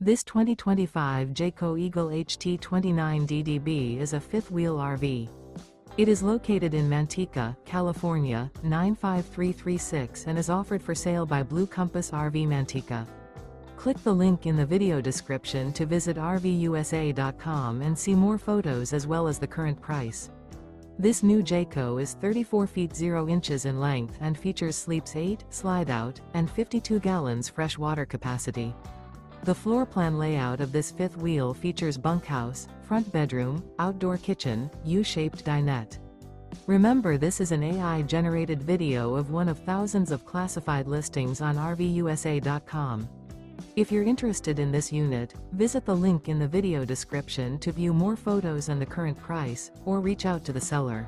This 2025 Jayco Eagle HT 29DDB is a fifth-wheel RV. It is located in Manteca, California, 95336 and is offered for sale by Blue Compass RV Manteca. Click the link in the video description to visit RVUSA.com and see more photos as well as the current price. This new Jayco is 34 feet 0 inches in length and features sleeps 8, slide-out, and 52 gallons fresh water capacity. The floor plan layout of this fifth wheel features bunkhouse, front bedroom, outdoor kitchen, U-shaped dinette. Remember, this is an AI-generated video of one of thousands of classified listings on RVUSA.com. If you're interested in this unit, visit the link in the video description to view more photos and the current price, or reach out to the seller.